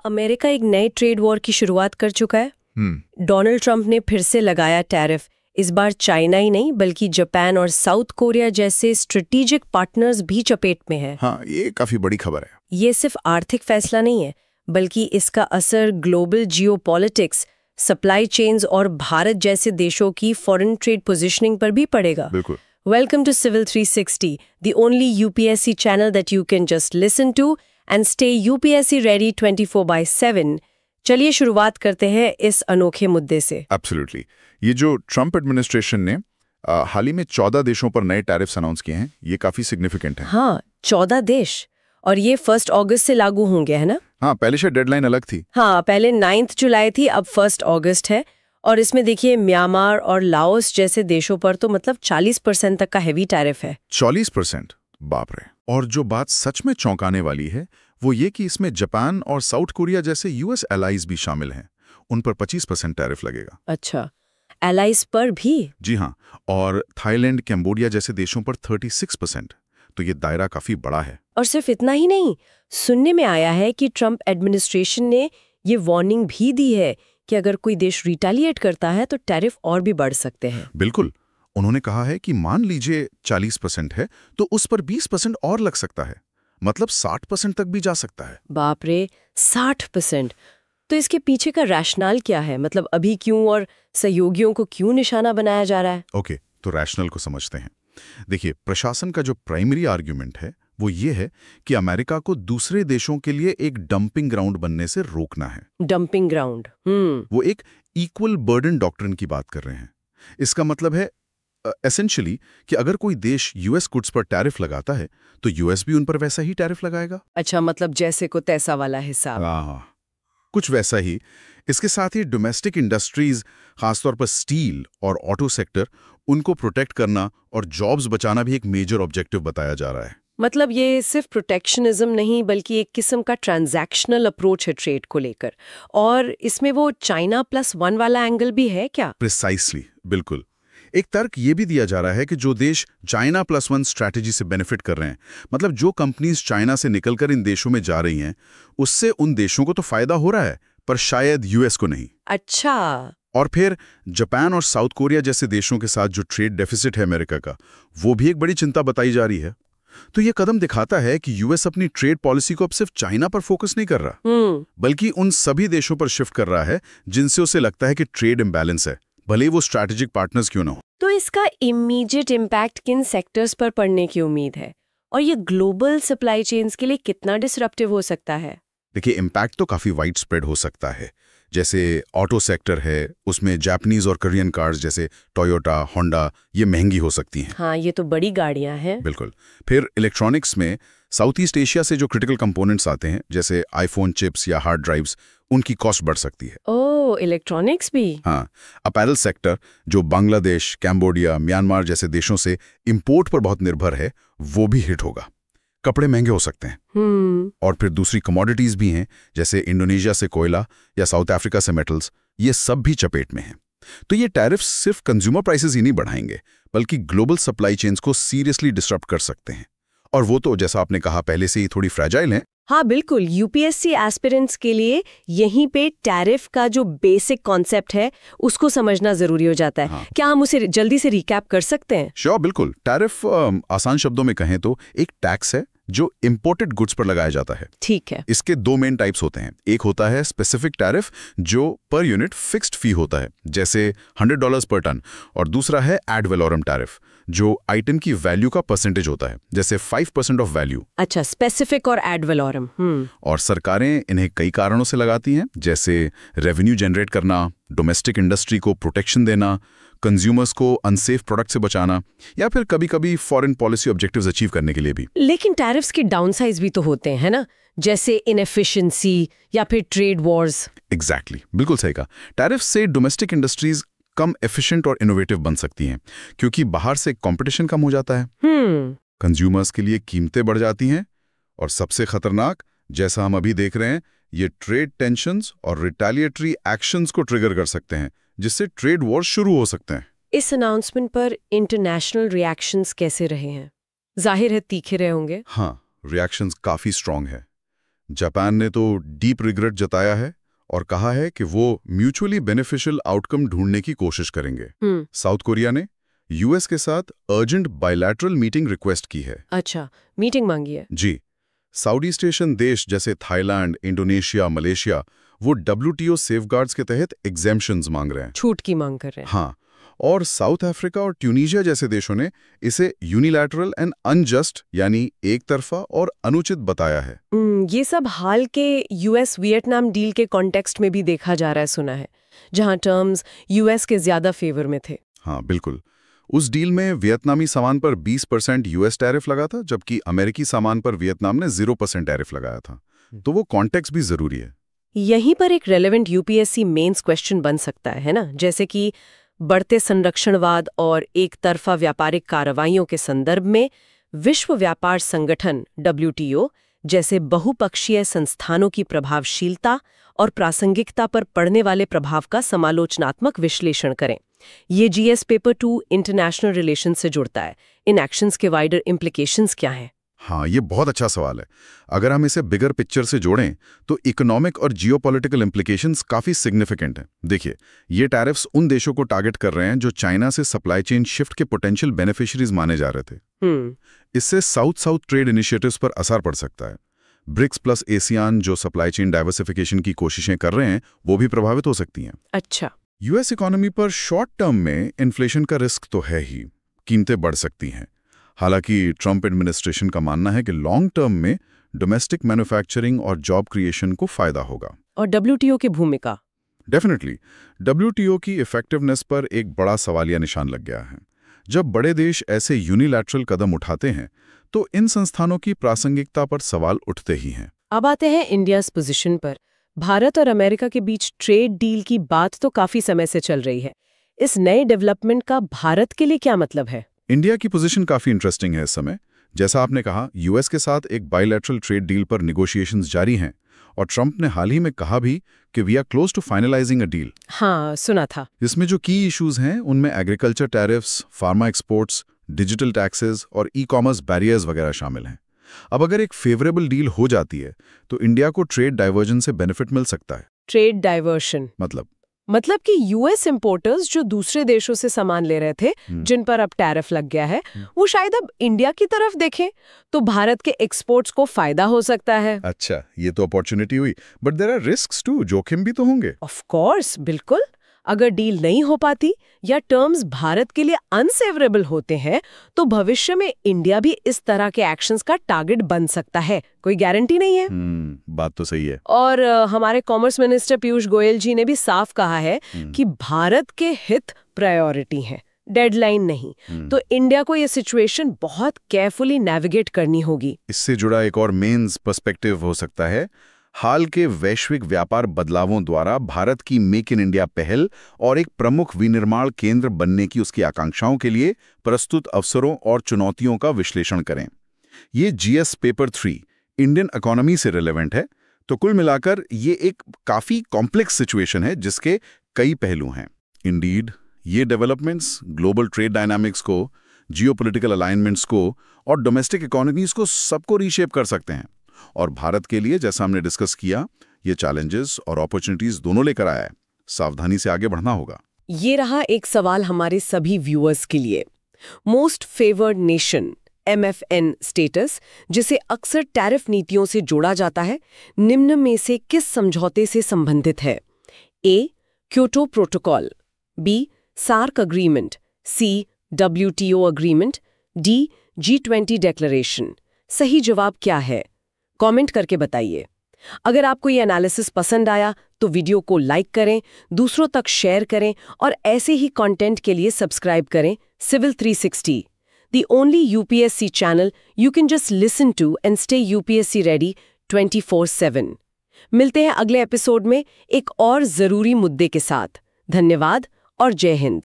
America एक नए trade war की शुरुआत कर चुका है। डोनाल्ड ट्रंप ने फिर से लगाया टैरिफ। इस बार चाइना ही नहीं बल्कि जापान और साउथ कोरिया जैसे स्ट्रेटेजिक पार्टनर्स भी चपेट में है। हाँ, ये काफी बड़ी खबर है। ये सिर्फ आर्थिक फैसला नहीं है बल्कि इसका असर ग्लोबल जियोपॉलिटिक्स, सप्लाई चेन्स और भारत जैसे देशों की फॉरेन ट्रेड पोजीशनिंग पर भी पड़ेगा। बिल्कुल। Welcome to Civil 360, the only UPSC channel that you can just listen to and stay UPSC ready 24/7। चलिए शुरुआत करते हैं इस अनोखे मुद्दे से। एब्सोल्युटली। ये जो ट्रंप एडमिनिस्ट्रेशन ने हाल ही में 14 देशों पर नए टैरिफ्स अनाउंस किए हैं, ये काफी सिग्निफिकेंट है। हाँ, 14 देश, और ये 1 अगस्त से लागू होंगे, है ना? हाँ, पहले शायद डेडलाइन अलग थी। हाँ, पहले 9 जुलाई थी, अब 1 अगस्त है। और इसमें देखिए म्यांमार और लाओस जैसे देशों पर तो मतलब 40% तक का हेवी टैरिफ है। 40%? बाप रे। और जो बात सच में चौंकाने वाली है वो ये कि इसमें जापान और साउथ कोरिया जैसे यूएस एलाइज भी शामिल हैं। उन पर 25% टैरिफ लगेगा। अच्छा, एलाइज पर भी? जी हाँ, और थाईलैंड, कैम्बोडिया जैसे देशों पर 36%। तो ये दायरा काफी बड़ा है। और सिर्फ इतना ही नहीं, सुनने में आया है कि ट्रंप एडमिनिस्ट्रेशन ने ये वार्निंग भी दी है कि अगर कोई देश रिटेलिएट करता है तो टैरिफ और भी बढ़ सकते हैं। बिल्कुल। उन्होंने कहा है कि मान लीजिए 40% है तो उस पर 20% और लग सकता है, मतलब 60% तक भी जा सकता है। बाप रे, 60%! तो इसके पीछे का रैशनल क्या है? मतलब अभी क्यों और सहयोगियों को क्यों निशाना बनाया जा रहा है? ओके, तो रैशनल को समझते हैं। देखिए, प्रशासन का जो प्राइमरी आर्ग्यूमेंट है वो ये है कि अमेरिका को दूसरे देशों के लिए एक डंपिंग ग्राउंड बनने से रोकना है। Dumping ground? वो एक इक्वल बर्डन डॉक्ट्रिन की बात कर रहे हैं। इसका मतलब है एसेंशियली कि अगर कोई देश यूएस गुड्स पर टैरिफ लगाता है तो यूएस भी उन पर वैसा ही टैरिफ लगाएगा। अच्छा, मतलब जैसे को तैसा वाला हिसाब। हाँ, कुछ वैसा ही। इसके साथ ही डोमेस्टिक इंडस्ट्रीज, खासतौर पर स्टील और ऑटो सेक्टर, उनको प्रोटेक्ट करना और जॉब्स बचाना भी एक मेजर ऑब्जेक्टिव बताया जा रहा है। मतलब ये सिर्फ प्रोटेक्शनिज्म नहीं बल्कि एक किस्म का ट्रांजैक्शनल अप्रोच है ट्रेड को लेकर। और इसमें वो चाइना +1 वाला एंगल भी है क्या? प्रिसाइसली, बिल्कुल। एक तर्क ये भी दिया जा रहा है कि जो देश चाइना +1 स्ट्रैटेजी से बेनिफिट कर रहे हैं, मतलब जो कंपनीज चाइना से निकलकर इन देशों में जा रही हैं, उससे उन देशों को तो फायदा हो रहा है पर शायद यूएस को नहीं। अच्छा। और फिर जापान और साउथ कोरिया जैसे देशों के साथ जो ट्रेड डेफिसिट है अमेरिका का, वो भी एक बड़ी चिंता बताई जा रही है। तो ये कदम दिखाता है कि यूएस अपनी ट्रेड पॉलिसी को अब सिर्फ चाइना पर फोकस नहीं कर रहा, बल्कि उन सभी देशों पर शिफ्ट कर रहा है जिनसे उसे लगता है कि ट्रेड इम्बैलेंस है, भले ही वो स्ट्रैटेजिक पार्टनर्स क्यों ना हो। तो इसका इमीडिएट इम्पैक्ट किन सेक्टर्स पर पड़ने की उम्मीद है और ये ग्लोबल सप्लाई चेन्स के लिए कितना डिसरप्टिव हो सकता है? देखिए, इम्पैक्ट तो काफी वाइड स्प्रेड हो सकता है। जैसे ऑटो सेक्टर है, उसमें जापानीज और कोरियन कार्स जैसे टोयोटा, होंडा, ये महंगी हो सकती हैं। हाँ, ये तो बड़ी गाड़ियां हैं। बिल्कुल। फिर इलेक्ट्रॉनिक्स में साउथ ईस्ट एशिया से जो क्रिटिकल कंपोनेंट्स आते हैं जैसे आईफोन चिप्स या हार्ड ड्राइव्स, उनकी कॉस्ट बढ़ सकती है। ओह, इलेक्ट्रॉनिक्स भी? हाँ। अपैरल सेक्टर जो बांग्लादेश, कैम्बोडिया, म्यांमार जैसे देशों से इंपोर्ट पर बहुत निर्भर है, वो भी हिट होगा। कपड़े महंगे हो सकते हैं। और फिर दूसरी कमोडिटीज भी हैं जैसे इंडोनेशिया से कोयला या साउथ अफ्रीका से मेटल्स, ये सब भी चपेट में हैं। तो ये टैरिफ्स सिर्फ कंज्यूमर प्राइसेस ही नहीं बढ़ाएंगे बल्कि ग्लोबल सप्लाई चेन्स को सीरियसली डिस्टर्ब कर सकते हैं। और वो तो जैसा आपने कहा पहले से ही थोड़ी फ्रैजाइल हैं। हाँ बिल्कुल, यूपीएससी एस्पिरेंट्स के लिए यहीं पे टैरिफ का जो बेसिक कॉन्सेप्ट है उसको समझना जरूरी हो जाता है। हाँ। क्या हम उसे जल्दी से रिकैप कर सकते हैं? श्योर, बिल्कुल। टैरिफ आसान शब्दों में कहें तो एक टैक्स है जो इंपोर्टेड गुड्स पर लगाया जाता है। ठीक है। इसके 2 मेन टाइप्स होते हैं। एक होता है स्पेसिफिक टैरिफ जो पर यूनिट फिक्स्ड फी होता है जैसे $100 पर टन, और दूसरा है एड वैलोरम टैरिफ जो आइटम की वैल्यू का परसेंटेज होता है जैसे 5% ऑफ वैल्यू। अच्छा, स्पेसिफिक और एड वैलोरम। और सरकारें इन्हें कई कारणों से लगाती हैं जैसे रेवेन्यू जनरेट करना, डोमेस्टिक इंडस्ट्री को प्रोटेक्शन देना, कंज्यूमर्स को अनसेफ प्रोडक्ट से बचाना, या फिर कभी-कभी फॉरेन पॉलिसी ऑब्जेक्टिव्स अचीव करने के लिए भी। लेकिन टैरिफ्स के डाउनसाइड्स भी तो होते हैं, है ना? जैसे इनएफिशिएंसी या फिर ट्रेड वॉर्स। एग्जैक्टली, बिल्कुल सही कहा। टैरिफ्स से डोमेस्टिक इंडस्ट्रीज कम एफिशिएंट और इनोवेटिव बन सकती हैं क्योंकि बाहर से कंपटीशन कम हो जाता है। कंज्यूमर्स के लिए कीमतें बढ़ जाती हैं, और सबसे खतरनाक, जैसा हम अभी देख रहे हैं, ये ट्रेड टेंशंस और रिटेलिएटरी एक्शंस को ट्रिगर कर सकते हैं जिससे ट्रेड वॉर शुरू हो सकते हैं। इस अनाउंसमेंट पर इंटरनेशनल रिएक्शंस कैसे रहे हैं? जाहिर है तीखे रहे होंगे। हाँ, रिएक्शंस काफी स्ट्रांग है। जापान ने तो डीप रिग्रेट जताया है और कहा है कि वो म्यूचुअली बेनिफिशियल आउटकम ढूंढने की कोशिश करेंगे। साउथ कोरिया ने यूएस के साथ अर्जेंट बायलैटरल मीटिंग रिक्वेस्ट की है। अच्छा, मीटिंग मांगी है। जी। साउथ ईस्ट एशियन देश जैसे थाईलैंड, इंडोनेशिया, मलेशिया वो WTO सेफगार्ड्स के तहत एग्जेम्पशंस मांग रहे हैं, छूट की मांग कर रहे हैं। हाँ, और साउथ अफ्रीका और ट्यूनीशिया जैसे देशों ने इसे यूनिलैटरल एंड अनजस्ट यानी एक तरफा और अनुचित बताया है। ये सब हाल के यूएस वियतनाम डील के कॉन्टेक्स्ट में भी देखा जा रहा है, सुना है, जहां टर्म्स यूएस के ज्यादा फेवर में थे। हाँ बिल्कुल। उस डील में वियतनामी सामान पर 20% यूएस टैरिफ लगा था, जबकि अमेरिकी सामान पर वियतनाम ने 0% टैरिफ लगाया था। तो वो कॉन्टेक्स्ट भी जरूरी है। यहीं पर एक रेलेवेंट यूपीएससी मेंस क्वेश्चन बन सकता है ना, जैसे कि बढ़ते संरक्षणवाद और एक तरफा व्यापारिक कार्रवाइयों के संदर्भ में विश्व व्यापार संगठन WTO जैसे बहुपक्षीय संस्थानों की प्रभावशीलता और प्रासंगिकता पर पड़ने वाले प्रभाव का समालोचनात्मक विश्लेषण करें। ये GS पेपर 2 इंटरनेशनल रिलेशन से जुड़ता है। इन एक्शंस के वाइडर इम्प्लीकेशंस क्या हैं? हाँ, ये बहुत अच्छा सवाल है। अगर हम इसे बिगर पिक्चर से जोड़ें तो इकोनॉमिक और जियोपॉलिटिकल इम्प्लीकेशंस काफी सिग्निफिकेंट हैं। देखिए, ये टैरिफ्स उन देशों को टारगेट कर रहे हैं जो चाइना से सप्लाई चेन शिफ्ट के पोटेंशियल बेनिफिशियरीज माने जा रहे थे। इससे साउथ साउथ ट्रेड इनिशिएटिव्स पर असर पड़ सकता है। ब्रिक्स प्लस एशियान जो सप्लाई चेन डाइवर्सिफिकेशन की कोशिशें कर रहे हैं वो भी प्रभावित हो सकती हैं। अच्छा। यूएस इकोनॉमी पर शॉर्ट टर्म में इन्फ्लेशन का रिस्क तो है ही, कीमतें बढ़ सकती हैं। हालांकि ट्रंप एडमिनिस्ट्रेशन का मानना है कि लॉन्ग टर्म में डोमेस्टिक मैन्युफैक्चरिंग और जॉब क्रिएशन को फायदा होगा। और WTO की भूमिका? डेफिनेटली WTO की इफेक्टिवनेस पर एक बड़ा सवालिया निशान लग गया है। जब बड़े देश ऐसे यूनिलैटरल कदम उठाते हैं तो इन संस्थानों की प्रासंगिकता पर सवाल उठते ही हैं। अब आते हैं इंडियाज़ पोजीशन पर। भारत और अमेरिका के बीच ट्रेड डील की बात तो काफी समय से चल रही है। इस नए डेवलपमेंट का भारत के लिए क्या मतलब है? इंडिया की पोजीशन काफी इंटरेस्टिंग है इस समय। जैसा आपने कहा, यूएस के साथ एक बायलैटरल ट्रेड डील पर नेगोशिएशंस जारी हैं और ट्रंप ने हाल ही में कहा भी कि we are close to finalising a deal. हाँ, सुना था। इसमें जो की इश्यूज हैं उनमें agriculture tariffs, pharma exports, digital taxes और ई-कॉमर्स बैरियर्स वगैरह शामिल हैं। अब अगर एक फेवरेबल डील हो जाती है तो इंडिया को ट्रेड डाइवर्जन से बेनिफिट मिल सकता है। ट्रेड डाइवर्शन मतलब कि यूएस इंपोर्टर्स जो दूसरे देशों से सामान ले रहे थे, जिन पर अब टैरिफ लग गया है, वो शायद अब इंडिया की तरफ देखें तो भारत के एक्सपोर्ट्स को फायदा हो सकता है। अच्छा, ये तो अपॉर्चुनिटी हुई, but there are risks too, जोखिम भी तो होंगे। ऑफ कोर्स, बिल्कुल। अगर डील नहीं हो पाती या टर्म्स भारत के लिए अनफेवरेबल होते हैं तो भविष्य में इंडिया भी इस तरह के एक्शंस का टारगेट बन सकता है। कोई गारंटी नहीं है। बात तो सही है। और हमारे कॉमर्स मिनिस्टर पीयूष गोयल जी ने भी साफ कहा है कि भारत के हित प्रायोरिटी हैं, डेडलाइन नहीं। तो इंडिया को ये सिचुएशन बहुत केयरफुली नेविगेट करनी होगी। इससे जुड़ा एक और मेंस पर्सपेक्टिव हो सकता है। हाल के वैश्विक व्यापार बदलावों द्वारा भारत की मेक इन इंडिया पहल और एक प्रमुख विनिर्माण केंद्र बनने की उसकी आकांक्षाओं के लिए प्रस्तुत अवसरों और चुनौतियों का विश्लेषण करें। ये GS पेपर 3 इंडियन इकोनॉमी से रिलेवेंट है। तो कुल मिलाकर ये एक काफी कॉम्प्लेक्स सिचुएशन है जिसके कई पहलू हैं। इंडीड, ये डेवलपमेंट्स ग्लोबल ट्रेड डायनामिक्स को, जियोपॉलिटिकल अलाइनमेंट्स को और डोमेस्टिक इकोनॉमीज को सबको रीशेप कर सकते हैं। और भारत के लिए, जैसा हमने डिस्कस किया, ये चैलेंजेस और अपॉर्चुनिटीज दोनों लेकर आया है। सावधानी से आगे बढ़ना होगा। ये रहा एक सवाल हमारे सभी व्यूअर्स के लिए। Most favoured nation MFN status, जिसे अक्सर टैरिफ नीतियों से जोड़ा जाता है, निम्न में से किस समझौते से संबंधित है? A. Kyoto protocol, B. SAARC agreement, C. WTO agreement, D. G20 declaration. सही जवाब क्या है? कमेंट करके बताइए। अगर आपको ये एनालिसिस पसंद आया तो वीडियो को लाइक करें, दूसरों तक शेयर करें और ऐसे ही कंटेंट के लिए सब्सक्राइब करें civil 360, the only UPSC channel you can just listen to and stay UPSC ready 24/7। मिलते हैं अगले एपिसोड में एक और जरूरी मुद्दे के साथ। धन्यवाद और जय हिंद।